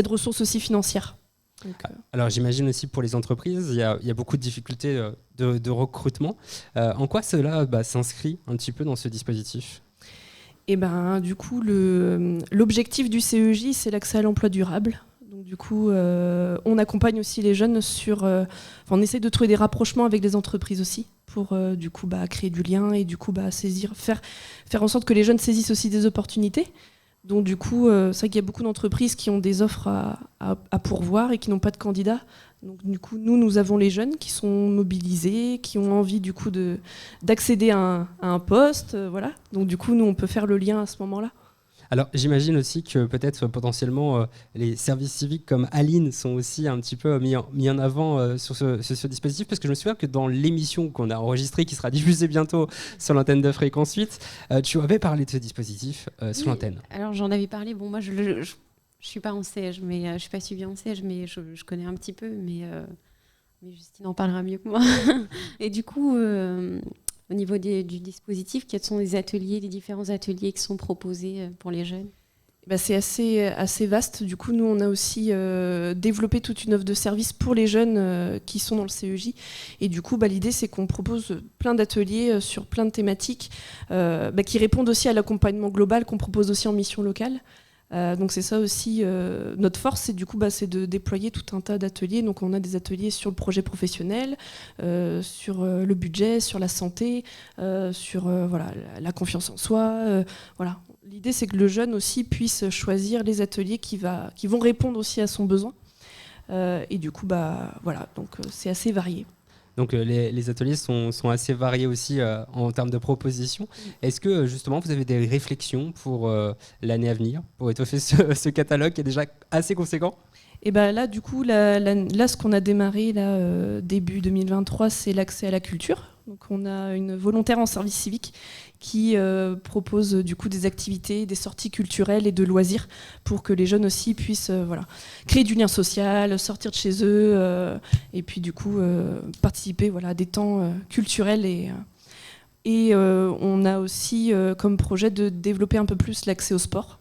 ressource aussi financière. Donc, alors j'imagine aussi pour les entreprises, il y a beaucoup de difficultés de recrutement. En quoi cela s'inscrit un petit peu dans ce dispositif ? Et ben, du coup, l'objectif du CEJ, c'est l'accès à l'emploi durable. Donc, du coup, on accompagne aussi les jeunes on essaie de trouver des rapprochements avec les entreprises aussi pour du coup créer du lien et du coup faire en sorte que les jeunes saisissent aussi des opportunités. Donc du coup, c'est vrai qu'il y a beaucoup d'entreprises qui ont des offres à pourvoir et qui n'ont pas de candidats. Donc du coup, nous avons les jeunes qui sont mobilisés, qui ont envie du coup d'accéder à un poste, voilà. Donc du coup, nous on peut faire le lien à ce moment-là. Alors j'imagine aussi que peut-être potentiellement les services civiques comme Aline sont aussi un petit peu mis en avant sur ce dispositif, parce que je me souviens que dans l'émission qu'on a enregistrée, qui sera diffusée bientôt sur l'antenne de Fréquence 8, tu avais parlé de ce dispositif sur l'antenne. Alors j'en avais parlé, bon moi je suis pas en siège, mais je suis pas suivie en siège, mais je connais un petit peu, mais Justine en parlera mieux que moi. Et du coup, au niveau du dispositif, quels sont les différents ateliers qui sont proposés pour les jeunes ? C'est assez vaste. Du coup, nous, on a aussi développé toute une offre de services pour les jeunes qui sont dans le CEJ. Et du coup, l'idée, c'est qu'on propose plein d'ateliers sur plein de thématiques qui répondent aussi à l'accompagnement global qu'on propose aussi en mission locale. Donc c'est ça aussi notre force, c'est du coup c'est de déployer tout un tas d'ateliers. Donc on a des ateliers sur le projet professionnel, sur le budget, sur la santé, sur la confiance en soi. Voilà. L'idée c'est que le jeune aussi puisse choisir les ateliers qui vont répondre aussi à son besoin. Et du coup donc c'est assez varié. Donc les ateliers sont assez variés aussi en termes de propositions. Est-ce que justement vous avez des réflexions pour l'année à venir, pour étoffer ce catalogue qui est déjà assez conséquent ? Et là du coup, là ce qu'on a démarré début 2023, c'est l'accès à la culture. Donc on a une volontaire en service civique qui propose du coup des activités, des sorties culturelles et de loisirs pour que les jeunes aussi puissent créer du lien social, sortir de chez eux et puis du coup participer à des temps culturels et on a aussi comme projet de développer un peu plus l'accès au sport.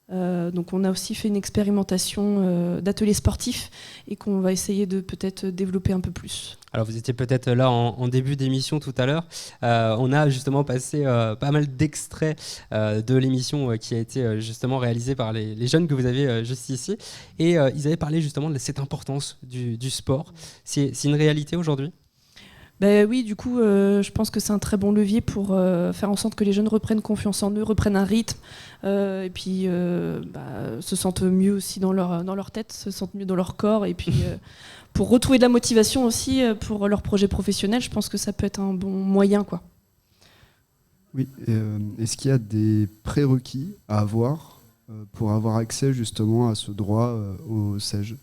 Donc on a aussi fait une expérimentation d'ateliers sportifs et qu'on va essayer de peut-être développer un peu plus. Alors vous étiez peut-être là en début d'émission tout à l'heure. On a justement passé pas mal d'extraits de l'émission qui a été justement réalisée par les jeunes que vous avez juste ici. Et ils avaient parlé justement de cette importance du sport. C'est une réalité aujourd'hui ? Oui, du coup, je pense que c'est un très bon levier pour faire en sorte que les jeunes reprennent confiance en eux, reprennent un rythme, et puis se sentent mieux aussi dans leur tête, se sentent mieux dans leur corps, et puis pour retrouver de la motivation aussi pour leur projet professionnel, je pense que ça peut être un bon moyen, quoi. Oui, est-ce qu'il y a des prérequis à avoir pour avoir accès justement à ce droit au CEJ ?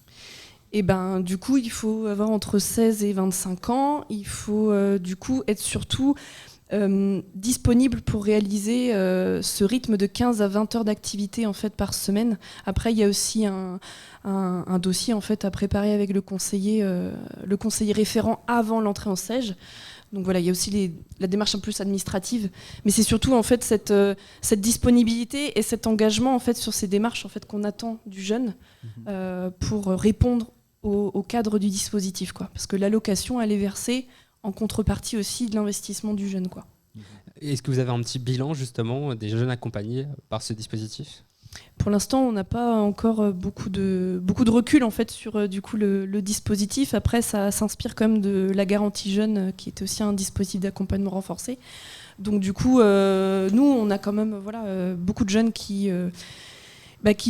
Et du coup, il faut avoir entre 16 et 25 ans. Il faut du coup être surtout disponible pour réaliser ce rythme de 15 à 20 heures d'activité en fait, par semaine. Après, il y a aussi un dossier en fait, à préparer avec le conseiller référent avant l'entrée en SEJ. Donc voilà, il y a aussi la démarche un peu plus administrative, mais c'est surtout en fait cette disponibilité et cet engagement en fait sur ces démarches en fait qu'on attend du jeune pour répondre au cadre du dispositif, quoi. Parce que l'allocation elle est versée en contrepartie aussi de l'investissement du jeune, quoi. Est-ce que vous avez un petit bilan justement des jeunes accompagnés par ce dispositif ? Pour l'instant, on n'a pas encore beaucoup de recul en fait sur du coup le dispositif. Après, ça s'inspire quand même de la garantie jeune, qui est aussi un dispositif d'accompagnement renforcé. Donc du coup, nous, on a quand même beaucoup de jeunes qui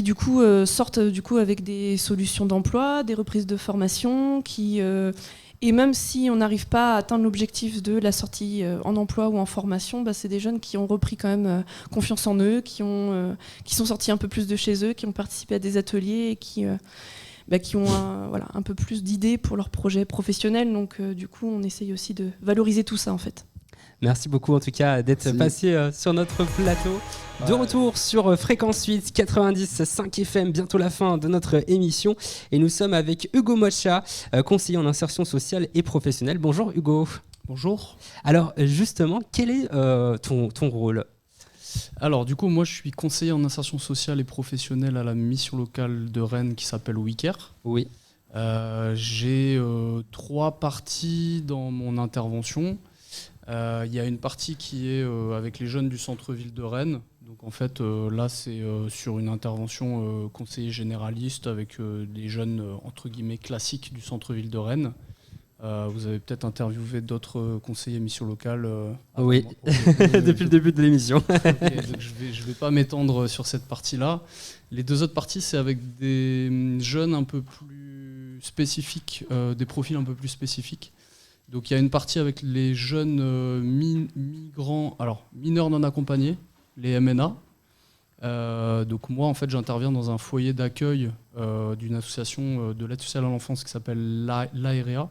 du coup sortent du coup avec des solutions d'emploi, des reprises de formation, et même si on n'arrive pas à atteindre l'objectif de la sortie en emploi ou en formation, c'est des jeunes qui ont repris quand même confiance en eux, qui sont sortis un peu plus de chez eux, qui ont participé à des ateliers et qui ont un peu plus d'idées pour leurs projets professionnels. Donc du coup, on essaye aussi de valoriser tout ça en fait. Merci beaucoup en tout cas d'être passé sur notre plateau. De retour sur Fréquence 8 90.5 FM, bientôt la fin de notre émission. Et nous sommes avec Hugo Mocha, conseiller en insertion sociale et professionnelle. Bonjour Hugo. Bonjour. Alors justement, quel est ton rôle ? Alors du coup, moi je suis conseiller en insertion sociale et professionnelle à la mission locale de Rennes qui s'appelle WeCare. Oui. J'ai 3 parties dans mon intervention. Il y a une partie qui est avec les jeunes du centre-ville de Rennes. Donc en fait, là, c'est sur une intervention conseiller généraliste avec des jeunes, entre guillemets, classiques du centre-ville de Rennes. Vous avez peut-être interviewé d'autres conseillers mission locale. Oui, depuis le début de l'émission. Okay, donc je vais pas m'étendre sur cette partie-là. Les 2 autres parties, c'est avec des jeunes un peu plus spécifiques, des profils un peu plus spécifiques. Donc il y a une partie avec les jeunes mineurs non accompagnés, les MNA. Donc moi en fait j'interviens dans un foyer d'accueil d'une association de l'aide sociale à l'enfance qui s'appelle l'AREA.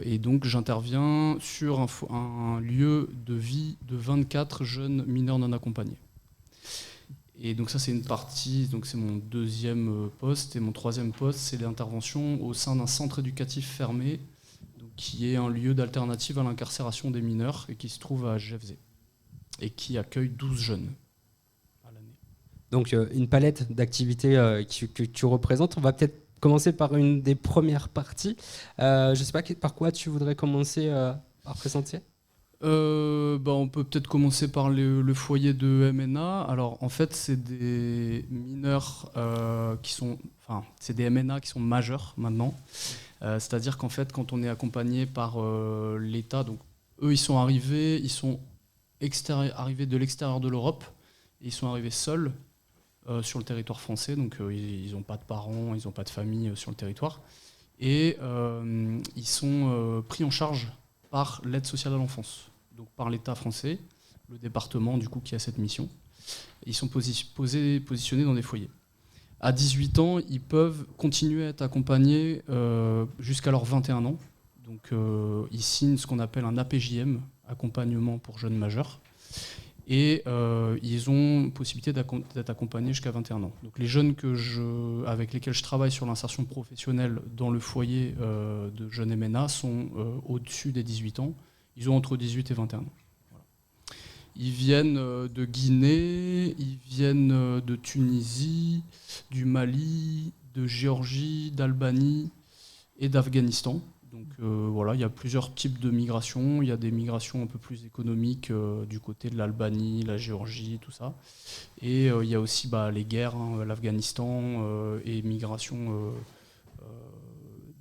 Et donc j'interviens sur un lieu de vie de 24 jeunes mineurs non accompagnés. Et donc ça c'est une partie, donc c'est mon 2e poste. Et mon 3e poste c'est l'intervention au sein d'un centre éducatif fermé, qui est un lieu d'alternative à l'incarcération des mineurs et qui se trouve à Jevzé et qui accueille 12 jeunes à l'année. Donc une palette d'activités que tu représentes. On va peut-être commencer par une des premières parties. Je ne sais pas par quoi tu voudrais commencer à présenter. On peut peut-être commencer par le foyer de MNA. Alors en fait c'est des mineurs c'est des MNA qui sont majeurs maintenant. C'est-à-dire qu'en fait, quand on est accompagné par l'État, donc eux, ils sont arrivés de l'extérieur de l'Europe, et ils sont arrivés seuls sur le territoire français, donc ils n'ont pas de parents, ils n'ont pas de famille sur le territoire, et ils sont pris en charge par l'aide sociale à l'enfance, donc par l'État français, le département du coup qui a cette mission. Ils sont positionnés dans des foyers. À 18 ans, ils peuvent continuer à être accompagnés jusqu'à leurs 21 ans. Donc, ils signent ce qu'on appelle un APJM, accompagnement pour jeunes majeurs. Et ils ont possibilité d'être accompagnés jusqu'à 21 ans. Donc, les jeunes avec lesquels je travaille sur l'insertion professionnelle dans le foyer de jeunes MNA sont au-dessus des 18 ans. Ils ont entre 18 et 21 ans. Ils viennent de Guinée, ils viennent de Tunisie, du Mali, de Géorgie, d'Albanie et d'Afghanistan. Donc il y a plusieurs types de migrations. Il y a des migrations un peu plus économiques du côté de l'Albanie, la Géorgie, tout ça. Et il y a aussi les guerres, l'Afghanistan et migration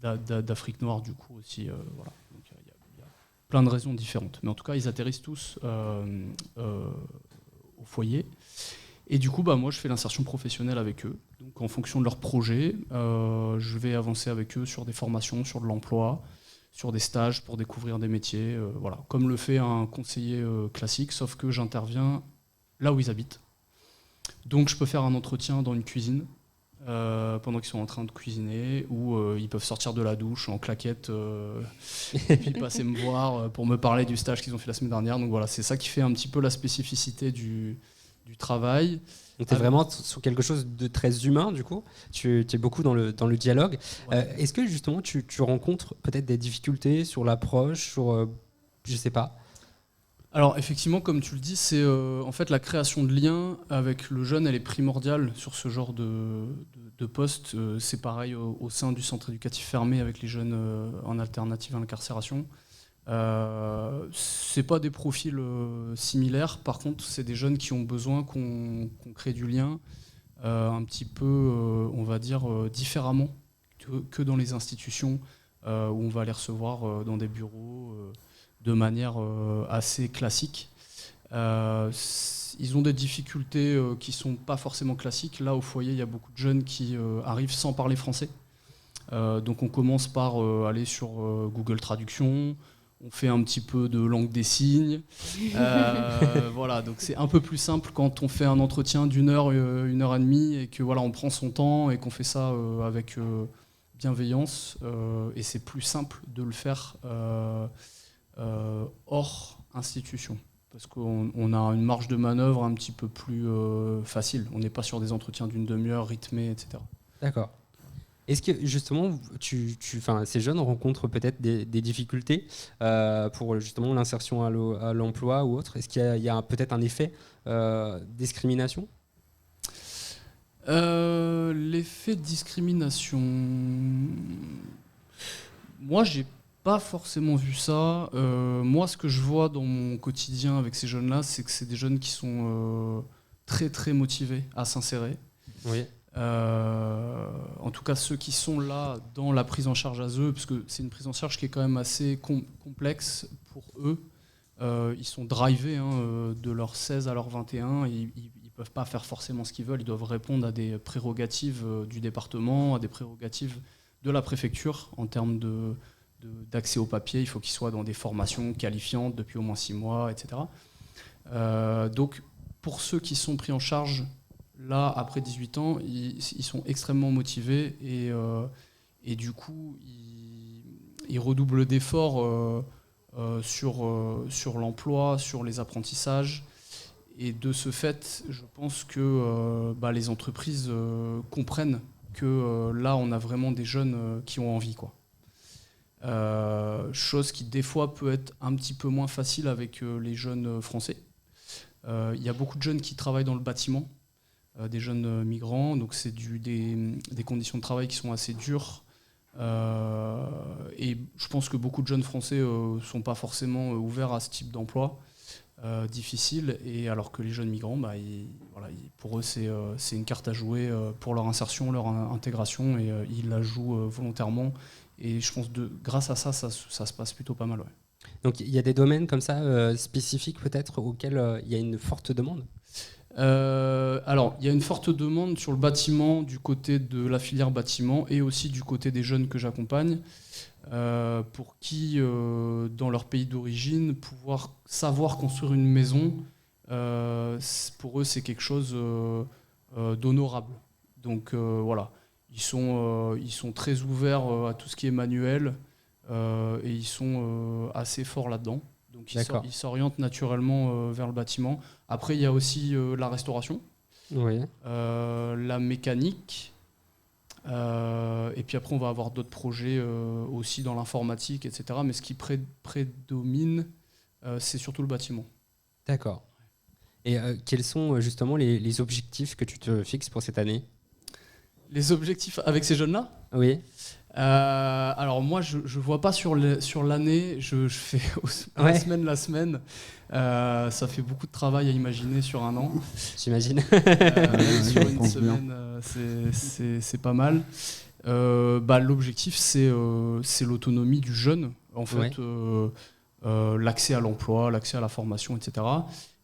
d'Afrique noire du coup aussi. Voilà. Plein de raisons différentes. Mais en tout cas, ils atterrissent tous au foyer. Et du coup, moi, je fais l'insertion professionnelle avec eux. Donc, en fonction de leur projet, je vais avancer avec eux sur des formations, sur de l'emploi, sur des stages pour découvrir des métiers. Voilà. Comme le fait un conseiller classique, sauf que j'interviens là où ils habitent. Donc, je peux faire un entretien dans une cuisine pendant qu'ils sont en train de cuisiner, ou ils peuvent sortir de la douche en claquette et puis passer me voir pour me parler du stage qu'ils ont fait la semaine dernière. Donc voilà, c'est ça qui fait un petit peu la spécificité du travail. Donc tu es vraiment sur quelque chose de très humain, du coup. Tu es beaucoup dans le dialogue. Ouais. Est-ce que justement tu rencontres peut-être des difficultés sur l'approche, sur je sais pas. Alors effectivement, comme tu le dis, c'est en fait la création de liens avec le jeune, elle est primordiale sur ce genre de poste. C'est pareil au sein du centre éducatif fermé avec les jeunes en alternative à l'incarcération. C'est pas des profils similaires, par contre c'est des jeunes qui ont besoin qu'on crée du lien un petit peu, on va dire, différemment que dans les institutions où on va les recevoir dans des bureaux de manière assez classique. Ils ont des difficultés qui sont pas forcément classiques. Là au foyer il y a beaucoup de jeunes qui arrivent sans parler français. Donc on commence par aller sur Google Traduction. On fait un petit peu de langue des signes. Voilà, donc c'est un peu plus simple quand on fait un entretien d'1 heure, 1 heure et demie, et que voilà, on prend son temps et qu'on fait ça avec bienveillance. Et c'est plus simple de le faire hors institution, parce qu'on a une marge de manœuvre un petit peu plus facile. On n'est pas sur des entretiens d'1 demi-heure rythmés, etc. D'accord. Est-ce que justement, ces jeunes rencontrent peut-être des difficultés pour justement l'insertion à l'emploi ou autre? Est-ce qu'il y a peut-être un effet discrimination? L'effet de discrimination, moi j'ai pas forcément vu ça. Moi ce que je vois dans mon quotidien avec ces jeunes-là, c'est que c'est des jeunes qui sont très très motivés à s'insérer. Oui. En tout cas ceux qui sont là dans la prise en charge à eux, parce que c'est une prise en charge qui est quand même assez complexe pour eux. Ils sont drivés de leurs 16 à leurs 21, et ils peuvent pas faire forcément ce qu'ils veulent, ils doivent répondre à des prérogatives du département, à des prérogatives de la préfecture en termes d'accès au papier. Il faut qu'ils soient dans des formations qualifiantes depuis au moins 6 mois, etc. Donc pour ceux qui sont pris en charge là, après 18 ans, ils sont extrêmement motivés et du coup, ils redoublent d'efforts sur l'emploi, sur les apprentissages. Et de ce fait, je pense que les entreprises comprennent que là, on a vraiment des jeunes qui ont envie, quoi. Chose qui, des fois, peut être un petit peu moins facile avec les jeunes français. Il y a beaucoup de jeunes qui travaillent dans le bâtiment, des jeunes migrants, donc c'est des conditions de travail qui sont assez dures. Et je pense que beaucoup de jeunes Français ne sont pas forcément ouverts à ce type d'emploi difficile, et alors que les jeunes migrants, pour eux, c'est une carte à jouer pour leur insertion, leur intégration, et ils la jouent volontairement. Et je pense que grâce à ça se passe plutôt pas mal. Ouais. Donc il y a des domaines comme ça spécifiques peut-être auxquels il y a une forte demande? Alors, il y a une forte demande sur le bâtiment, du côté de la filière bâtiment, et aussi du côté des jeunes que j'accompagne, pour qui, dans leur pays d'origine, savoir construire une maison, pour eux, c'est quelque chose d'honorable. Donc voilà, ils sont très ouverts à tout ce qui est manuel, et ils sont assez forts là-dedans. Donc ils s'orientent naturellement vers le bâtiment. Après, il y a aussi la restauration, oui. La mécanique, et puis après, on va avoir d'autres projets aussi dans l'informatique, etc. Mais ce qui prédomine, c'est surtout le bâtiment. D'accord. Et quels sont justement les objectifs que tu te fixes pour cette année? Les objectifs avec ces jeunes-là? Oui. Alors moi, je vois pas sur l'année, je fais la semaine. Ça fait beaucoup de travail à imaginer sur un an. J'imagine. Sur une semaine, c'est pas mal. L'objectif, c'est l'autonomie du jeune, en fait, l'accès à l'emploi, l'accès à la formation, etc.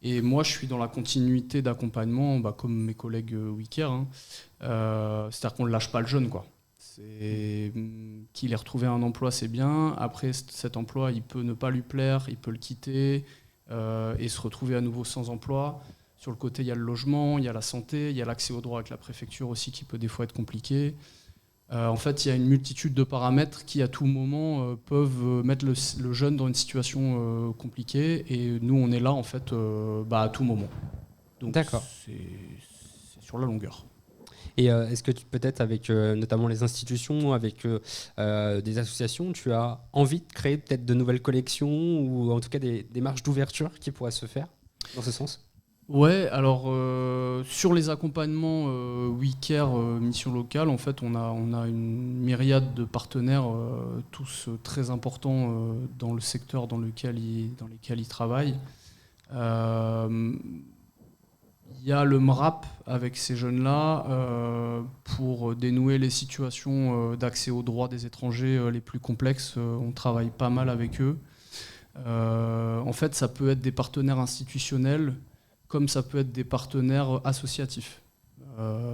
Et moi, je suis dans la continuité d'accompagnement, comme mes collègues Wicker. C'est-à-dire qu'on ne lâche pas le jeune, quoi. Qu'il ait retrouvé un emploi, c'est bien. Après, cet emploi, il peut ne pas lui plaire, il peut le quitter et se retrouver à nouveau sans emploi. Sur le côté, il y a le logement, il y a la santé, il y a l'accès au droit avec la préfecture aussi qui peut des fois être compliqué. En fait, il y a une multitude de paramètres qui, à tout moment, peuvent mettre le jeune dans une situation compliquée. Et nous, on est là, en fait, à tout moment. Donc, D'accord. C'est sur la longueur. Et est-ce que peut-être avec notamment les institutions, avec des associations, tu as envie de créer peut-être de nouvelles collections ou en tout cas des démarches d'ouverture qui pourraient se faire dans ce sens ? Ouais, alors sur les accompagnements WeCare mission locale, en fait, on a une myriade de partenaires, tous très importants dans le secteur dans lesquels ils travaillent. Il y a le MRAP avec ces jeunes-là pour dénouer les situations d'accès aux droits des étrangers les plus complexes. On travaille pas mal avec eux. En fait, ça peut être des partenaires institutionnels comme ça peut être des partenaires associatifs.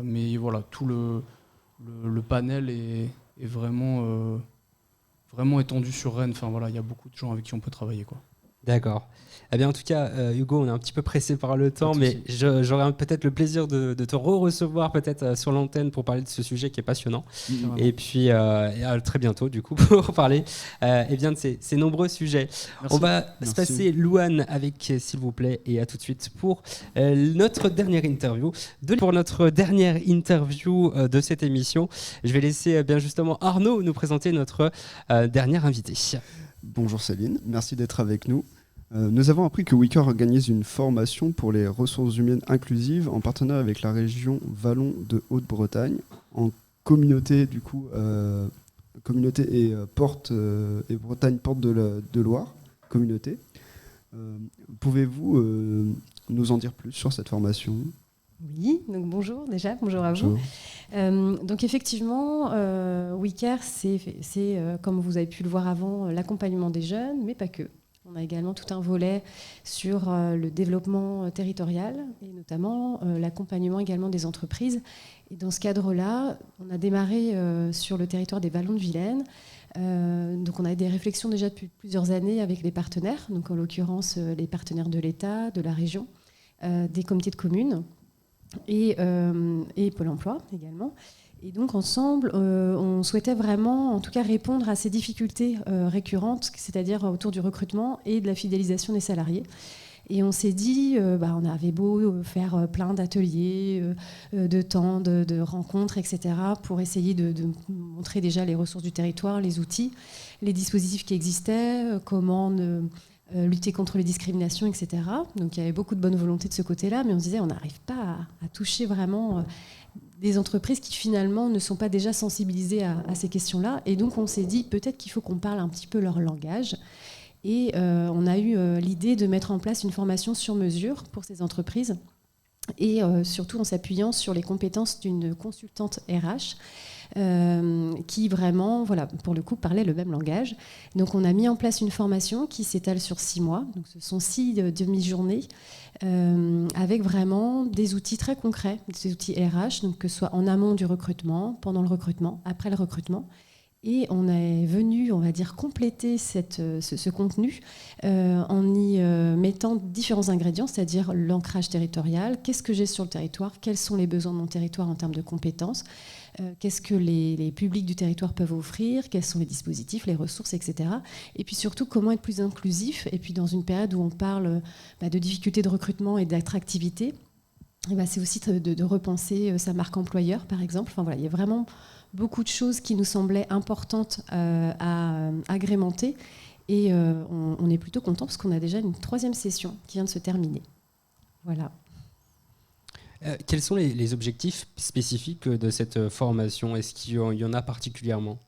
Mais voilà, tout le panel est vraiment, vraiment étendu sur Rennes. Enfin, voilà, il y a beaucoup de gens avec qui on peut travailler, quoi. D'accord. Eh bien, en tout cas, Hugo, on est un petit peu pressé par le temps, mais j'aurai peut-être le plaisir de te re-recevoir peut-être sur l'antenne pour parler de ce sujet qui est passionnant. Et puis, à très bientôt, du coup, pour parler bien de ces nombreux sujets. Merci. On va se passer Louane avec, s'il vous plaît, et à tout de suite pour notre dernière interview. Pour notre dernière interview de cette émission, je vais laisser bien justement Arnaud nous présenter notre dernier invité. Bonjour Céline, merci d'être avec nous. Nous avons appris que WeCare organise une formation pour les ressources humaines inclusives en partenariat avec la région Wallon de Haute-Bretagne, en communauté du coup, communauté et et Bretagne Porte de Loire, communauté. Pouvez-vous nous en dire plus sur cette formation ? Oui, donc bonjour déjà, bonjour à vous. Donc effectivement, WeCare, c'est comme vous avez pu le voir avant, l'accompagnement des jeunes, mais pas que. On a également tout un volet sur le développement territorial et notamment l'accompagnement également des entreprises. Et dans ce cadre-là, on a démarré sur le territoire des Vallons de Vilaine. Donc on a des réflexions déjà depuis plusieurs années avec les partenaires, donc en l'occurrence les partenaires de l'État, de la région, des comités de communes et Pôle emploi également. Et donc ensemble, on souhaitait vraiment, en tout cas, répondre à ces difficultés récurrentes, c'est-à-dire autour du recrutement et de la fidélisation des salariés. Et on s'est dit, on avait beau faire plein d'ateliers, de temps, de rencontres, etc., pour essayer de montrer déjà les ressources du territoire, les outils, les dispositifs qui existaient, comment lutter contre les discriminations, etc. Donc il y avait beaucoup de bonne volonté de ce côté-là, mais on se disait, on n'arrive pas à toucher vraiment des entreprises qui finalement ne sont pas déjà sensibilisées à ces questions-là. Et donc on s'est dit peut-être qu'il faut qu'on parle un petit peu leur langage. Et on a eu l'idée de mettre en place une formation sur mesure pour ces entreprises et surtout en s'appuyant sur les compétences d'une consultante RH qui vraiment, voilà, pour le coup, parlait le même langage. Donc on a mis en place une formation qui s'étale sur 6 mois. Donc ce sont 6 demi-journées avec vraiment des outils très concrets, des outils RH, donc que ce soit en amont du recrutement, pendant le recrutement, après le recrutement. Et on est venu, on va dire, compléter ce contenu en y mettant différents ingrédients, c'est-à-dire l'ancrage territorial, qu'est-ce que j'ai sur le territoire, quels sont les besoins de mon territoire en termes de compétences, qu'est-ce que les publics du territoire peuvent offrir, quels sont les dispositifs, les ressources, etc. Et puis surtout, comment être plus inclusif. Et puis dans une période où on parle de difficultés de recrutement et d'attractivité, c'est aussi de repenser sa marque employeur, par exemple. Enfin, voilà, il y a vraiment beaucoup de choses qui nous semblaient importantes à agrémenter. Et on est plutôt content parce qu'on a déjà une 3e session qui vient de se terminer. Voilà. Quels sont les objectifs spécifiques de cette formation ? Est-ce qu'il y en a particulièrement ?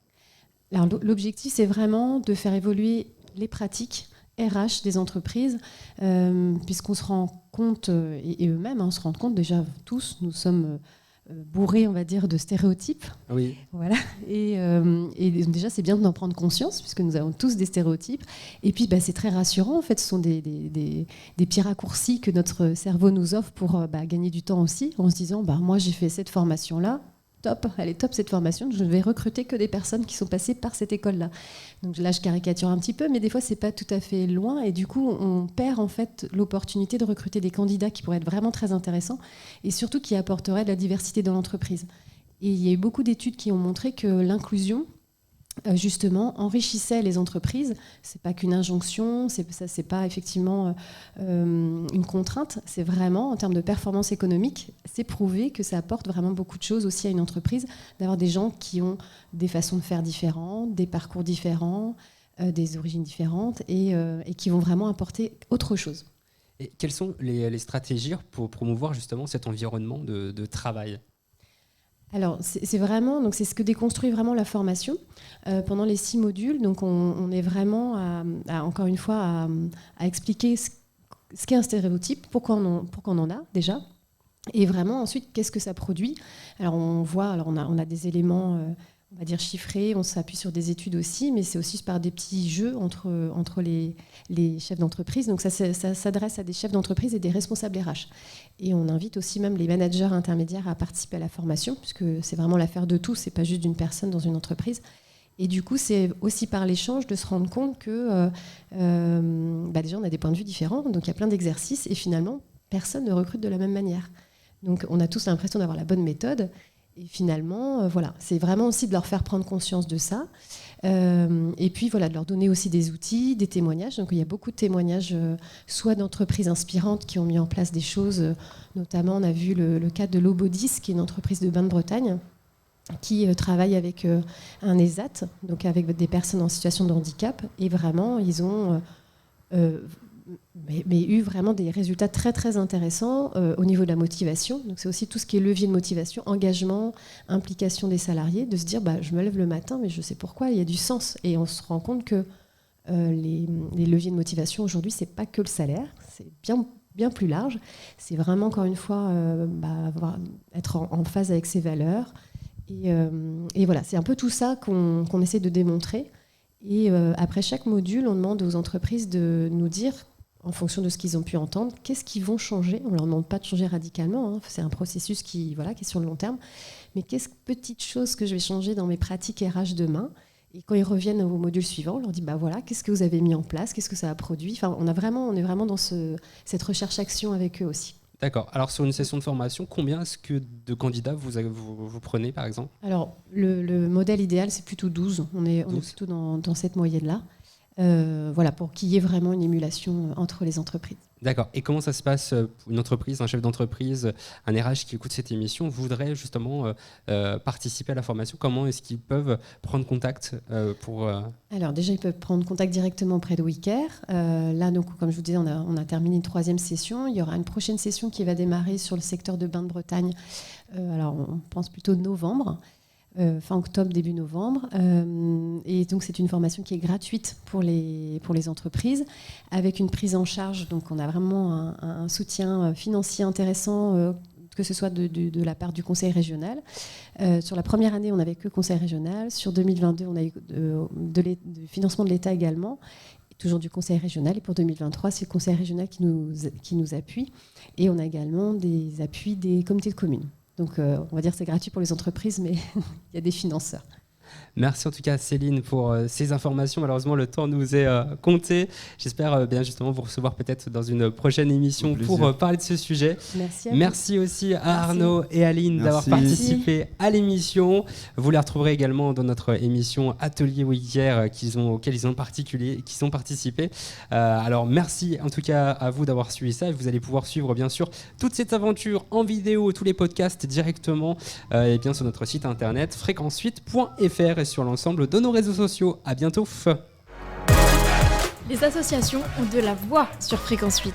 Alors, l'objectif, c'est vraiment de faire évoluer les pratiques RH des entreprises, puisqu'on se rend compte, et eux-mêmes on se rend compte déjà tous, nous sommes bourrés, on va dire, de stéréotypes. Oui. Voilà. Et déjà, c'est bien d'en prendre conscience, puisque nous avons tous des stéréotypes. Et puis, c'est très rassurant. En fait, ce sont des petits raccourcis que notre cerveau nous offre pour gagner du temps aussi, en se disant, moi, j'ai fait cette formation-là, top, elle est top cette formation, je ne vais recruter que des personnes qui sont passées par cette école-là. Donc là, je caricature un petit peu, mais des fois, c'est pas tout à fait loin, et du coup, on perd en fait l'opportunité de recruter des candidats qui pourraient être vraiment très intéressants, et surtout qui apporteraient de la diversité dans l'entreprise. Et il y a eu beaucoup d'études qui ont montré que l'inclusion, justement, enrichissait les entreprises. C'est pas qu'une injonction, c'est pas effectivement une contrainte, c'est vraiment, en termes de performance économique, c'est prouvé que ça apporte vraiment beaucoup de choses aussi à une entreprise, d'avoir des gens qui ont des façons de faire différentes, des parcours différents, des origines différentes, et qui vont vraiment apporter autre chose. Et quelles sont les stratégies pour promouvoir justement cet environnement de travail ? Alors, c'est vraiment, donc c'est ce que déconstruit vraiment la formation pendant les 6 modules. Donc, on est vraiment encore une fois à expliquer ce qu'est un stéréotype, pourquoi on en a déjà, et vraiment ensuite qu'est-ce que ça produit. Alors, on a des éléments, on va dire chiffrés, on s'appuie sur des études aussi, mais c'est aussi par des petits jeux entre les chefs d'entreprise. Donc, ça s'adresse à des chefs d'entreprise et des responsables RH. Et on invite aussi même les managers intermédiaires à participer à la formation, puisque c'est vraiment l'affaire de tous, c'est pas juste d'une personne dans une entreprise. Et du coup, c'est aussi par l'échange de se rendre compte que déjà, on a des points de vue différents, donc il y a plein d'exercices, et finalement, personne ne recrute de la même manière. Donc, on a tous l'impression d'avoir la bonne méthode, et finalement, voilà, c'est vraiment aussi de leur faire prendre conscience de ça. Et puis voilà, de leur donner aussi des outils, des témoignages. Donc il y a beaucoup de témoignages, soit d'entreprises inspirantes qui ont mis en place des choses. Notamment, on a vu le cas de Lobodis, qui est une entreprise de Bain-de-Bretagne, qui travaille avec un ESAT, donc avec des personnes en situation de handicap. Et vraiment, ils ont eu vraiment des résultats très très intéressants au niveau de la motivation. Donc c'est aussi tout ce qui est levier de motivation, engagement, implication des salariés, de se dire je me lève le matin mais je sais pourquoi, il y a du sens. Et on se rend compte que les leviers de motivation aujourd'hui, c'est pas que le salaire, c'est bien plus large. C'est vraiment encore une fois être en phase avec ses valeurs. Et voilà, c'est un peu tout ça qu'on essaie de démontrer. Et après chaque module, on demande aux entreprises de nous dire, en fonction de ce qu'ils ont pu entendre, qu'est-ce qu'ils vont changer. On ne leur demande pas de changer radicalement, hein. C'est un processus qui est sur le long terme. Mais quelles petites choses que je vais changer dans mes pratiques RH demain. Et quand ils reviennent au module suivant, on leur dit qu'est-ce que vous avez mis en place, qu'est-ce que ça a produit. Enfin, on est vraiment dans cette recherche-action avec eux aussi. D'accord. Alors, sur une session de formation, combien est-ce que de candidats vous prenez, par exemple ? Alors, le modèle idéal, c'est plutôt 12. On est plutôt dans cette moyenne-là. Pour qu'il y ait vraiment une émulation entre les entreprises. D'accord. Et comment ça se passe ? Une entreprise, un chef d'entreprise, un RH qui écoute cette émission voudrait justement participer à la formation. Comment est-ce qu'ils peuvent prendre contact pour... Alors déjà, ils peuvent prendre contact directement auprès de WeCare. Là, donc, comme je vous disais, on a terminé une 3e session. Il y aura une prochaine session qui va démarrer sur le secteur de Bain-de-Bretagne. Alors, on pense plutôt novembre. Fin octobre, début novembre. Et donc, c'est une formation qui est gratuite pour les entreprises, avec une prise en charge. Donc, on a vraiment un soutien financier intéressant, que ce soit de la part du conseil régional. Sur la première année, on n'avait que le conseil régional. Sur 2022, on a eu du financement de l'État également, toujours du conseil régional. Et pour 2023, c'est le conseil régional qui nous appuie. Et on a également des appuis des comités de communes. Donc, on va dire que c'est gratuit pour les entreprises, mais il y a des financeurs. Merci en tout cas Céline pour ces informations. Malheureusement, le temps nous est compté. J'espère bien justement vous recevoir peut-être dans une prochaine émission pour parler de ce sujet. Merci aussi à Arnaud et Aline d'avoir participé à l'émission. Vous les retrouverez également dans notre émission Atelier WeCare auquel ils ont participé. Alors merci en tout cas à vous d'avoir suivi ça. Vous allez pouvoir suivre bien sûr toute cette aventure en vidéo, tous les podcasts directement et bien sur notre site internet fréquence8.fr et sur l'ensemble de nos réseaux sociaux. À bientôt. Les associations ont de la voix sur Fréquence 8.